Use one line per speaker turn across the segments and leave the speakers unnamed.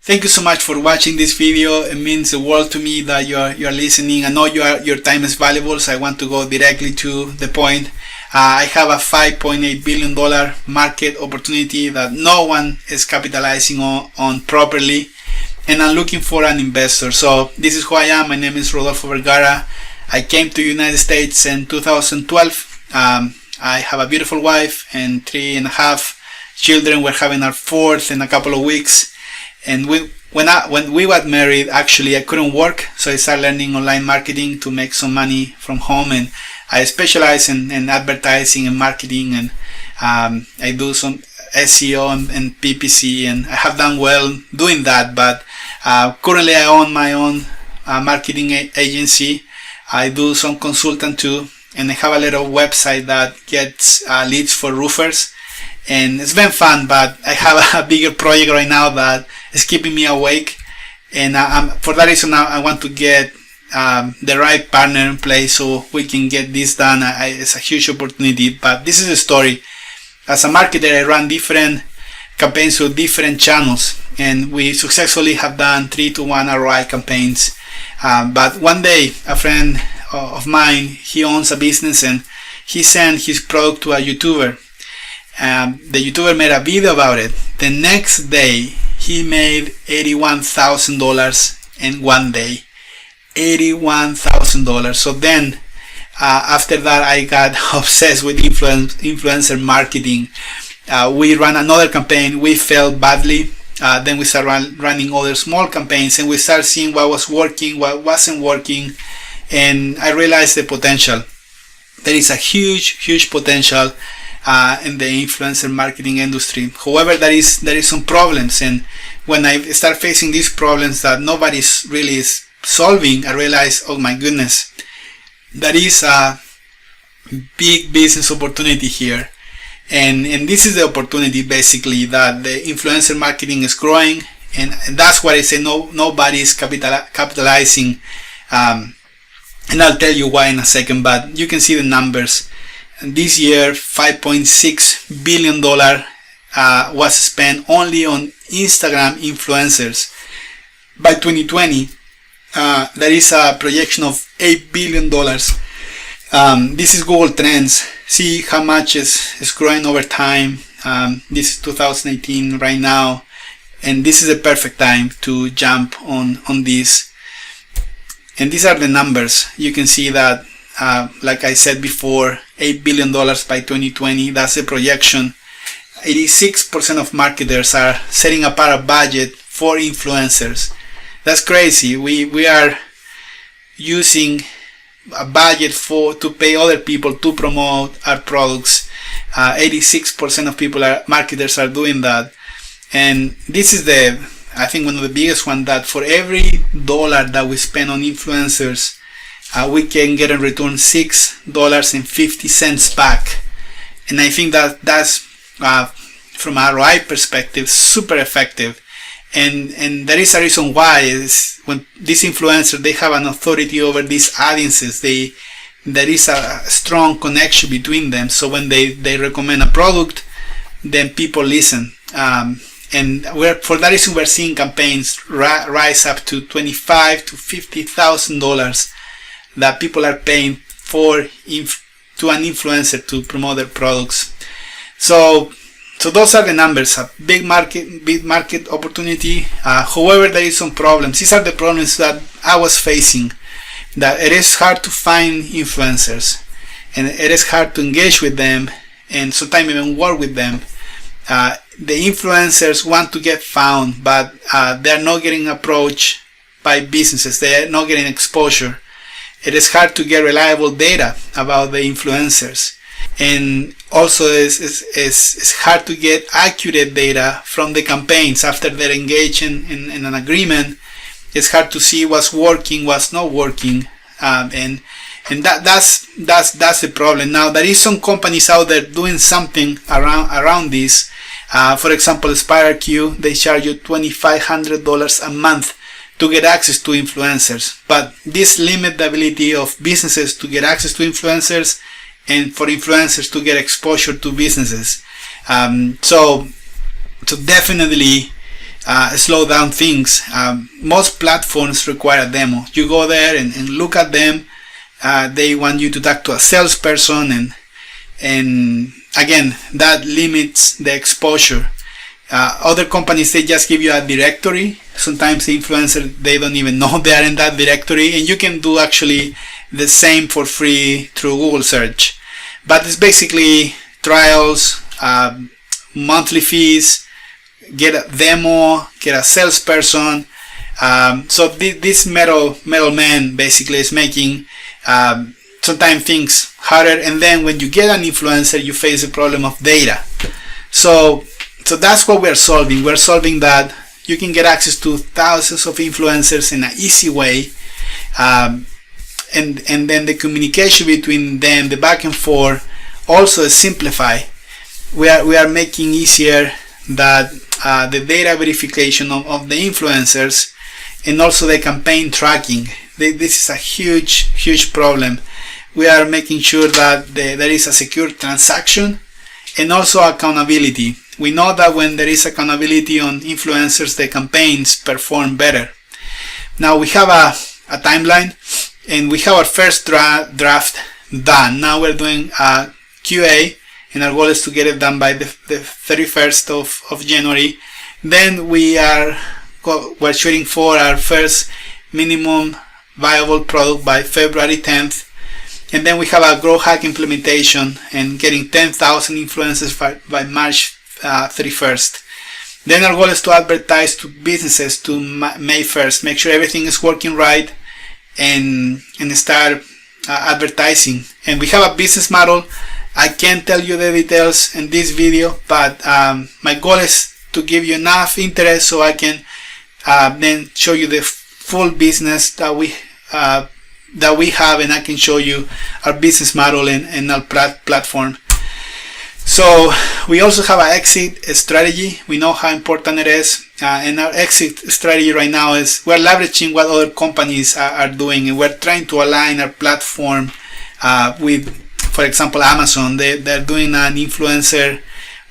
Thank you so much for watching this video. It means the world to me that you're listening. I know your time is valuable, so I want to go directly to the point. I have a $5.8 billion market opportunity that no one is capitalizing on properly, and I'm looking for an investor. So this is who I am. My name is Rodolfo Vergara. I came to the United States in 2012. I have a beautiful wife and 3.5 children. We're having our fourth in a couple of weeks. And when we got married, actually I couldn't work, so I started learning online marketing to make some money from home, and I specialize in advertising and marketing, and I do some SEO and PPC, and I have done well doing that. But currently I own my own marketing agency. I do some consultant too, and I have a little website that gets leads for roofers. And it's been fun, but I have a bigger project right now that is keeping me awake, and for that reason I want to get the right partner in place so we can get this done. It's a huge opportunity, but this is the story. As a marketer, I run different campaigns with different channels, and we successfully have done 3-to-1 ROI campaigns. But one day, a friend of mine, he owns a business, and he sent his product to a YouTuber. The YouTuber made a video about it. The next day he made $81,000 in one day. $81,000. So then after that I got obsessed with influencer marketing. We ran another campaign. We failed badly. Then we started running other small campaigns, and we started seeing what was working, what wasn't working, and I realized the potential. There is a huge potential in the influencer marketing industry. However, there is some problems, and when I start facing these problems that nobody's really is solving, I realize, oh my goodness, there is a big business opportunity here, and this is the opportunity basically, that the influencer marketing is growing, and that's what I say nobody is capitalizing, and I'll tell you why in a second. But you can see the numbers. This year, $5.6 billion was spent only on Instagram influencers. By 2020, there is a projection of $8 billion. This is Google Trends. See how much is growing over time. This is 2018 right now, and this is the perfect time to jump on this. And these are the numbers. You can see that, like I said before, $8 billion by 2020. That's the projection. 86% of marketers are setting apart a budget for influencers. That's crazy. We are using a budget to pay other people to promote our products. 86% of marketers are doing that. And this is I think one of the biggest one, that for every dollar that we spend on influencers, we can get in return $6.50 back. And I think that's from a ROI perspective super effective. And there is a reason why. Is when these influencers, they have an authority over these audiences. There is a strong connection between them. So when they recommend a product, then people listen. And for that reason, we're seeing campaigns rise up to $25,000 to $50,000 that people are paying to an influencer to promote their products. So those are the numbers. A big market opportunity. However, there is some problems. These are the problems that I was facing. That it is hard to find influencers, and it is hard to engage with them, and sometimes even work with them. The influencers want to get found, but they are not getting approached by businesses. They are not getting exposure. It is hard to get reliable data about the influencers, and also it's hard to get accurate data from the campaigns after they're engaged in an agreement. It's hard to see what's working, what's not working, and that's the problem. Now there is some companies out there doing something around this. For example, SpireQ, they charge you $2,500 a month to get access to influencers, but this limits the ability of businesses to get access to influencers and for influencers to get exposure to businesses. So definitely slow down things. Most platforms require a demo. You go there and look at them. They want you to talk to a salesperson, and again, that limits the exposure. Other companies, they just give you a directory. Sometimes the influencer, they don't even know they are in that directory, and you can do actually the same for free through Google search. But it's basically trials, monthly fees, get a demo, get a salesperson. So this middleman basically is making sometimes things harder, and then when you get an influencer, you face the problem of data. So that's what we're solving. We're solving that you can get access to thousands of influencers in an easy way, and then the communication between them, the back and forth, also is simplified. We are making easier that the data verification of the influencers, and also the campaign tracking. This is a huge problem. We are making sure that there is a secure transaction and also accountability. We know that when there is accountability on influencers, the campaigns perform better. Now we have a timeline, and we have our first draft done. Now we're doing a QA, and our goal is to get it done by the 31st of January. Then we're shooting for our first minimum viable product by February 10th. And then we have a Grow Hack implementation and getting 10,000 influencers by March 31st. Then our goal is to advertise to businesses to May 1st. Make sure everything is working right, and start advertising. And we have a business model. I can't tell you the details in this video, but my goal is to give you enough interest so I can then show you the full business that we have, and I can show you our business model and our platform. So we also have an exit strategy. We know how important it is, and our exit strategy right now is we're leveraging what other companies are doing, and we're trying to align our platform with, for example, Amazon. They're doing an influencer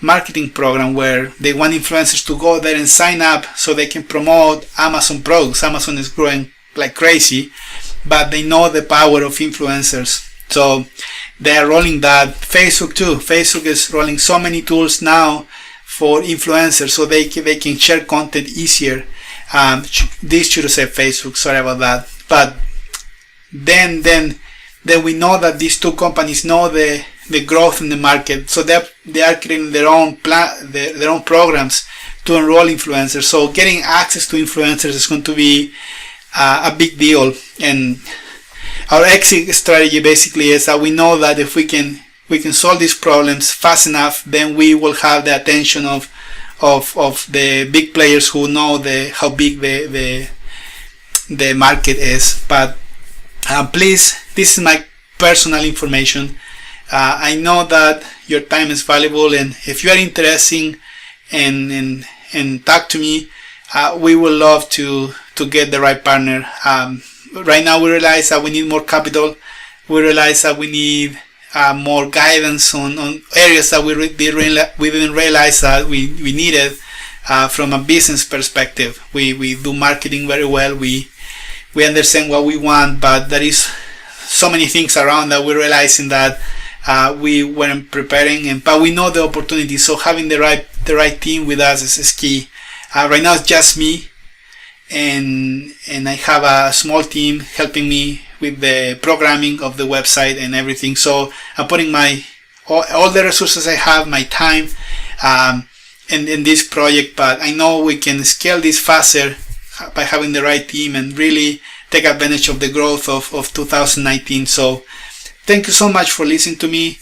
marketing program where they want influencers to go there and sign up so they can promote Amazon products. Amazon is growing like crazy, but they know the power of influencers. So they are rolling that. Facebook too. Facebook is rolling so many tools now for influencers so they can share content easier. This should have said Facebook, sorry about that. But then we know that these two companies know the growth in the market, so they are creating their own programs to enroll influencers. So getting access to influencers is going to be a big deal. And our exit strategy basically is that we know that if we can solve these problems fast enough, then we will have the attention of the big players who know how big the market is. But please, this is my personal information. I know that your time is valuable, and if you are interested and talk to me, we would love to get the right partner. Right now we realize that we need more capital. We realize that we need more guidance on areas that we didn't realize that we needed from a business perspective. We do marketing very well. We understand what we want, but there is so many things around that we're realizing that we weren't preparing, but we know the opportunity. So having the right team with us is key. Right now it's just me, and I have a small team helping me with the programming of the website and everything. So I'm putting all the resources I have, my time, in this project. But I know we can scale this faster by having the right team and really take advantage of the growth of 2019. So thank you so much for listening to me.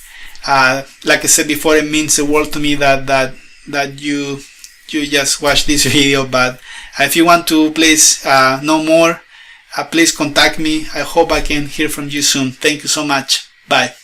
Like I said before, it means the world to me that you just watch this video. But if you want to please know more, please contact me. I hope I can hear from you soon. Thank you so much. Bye.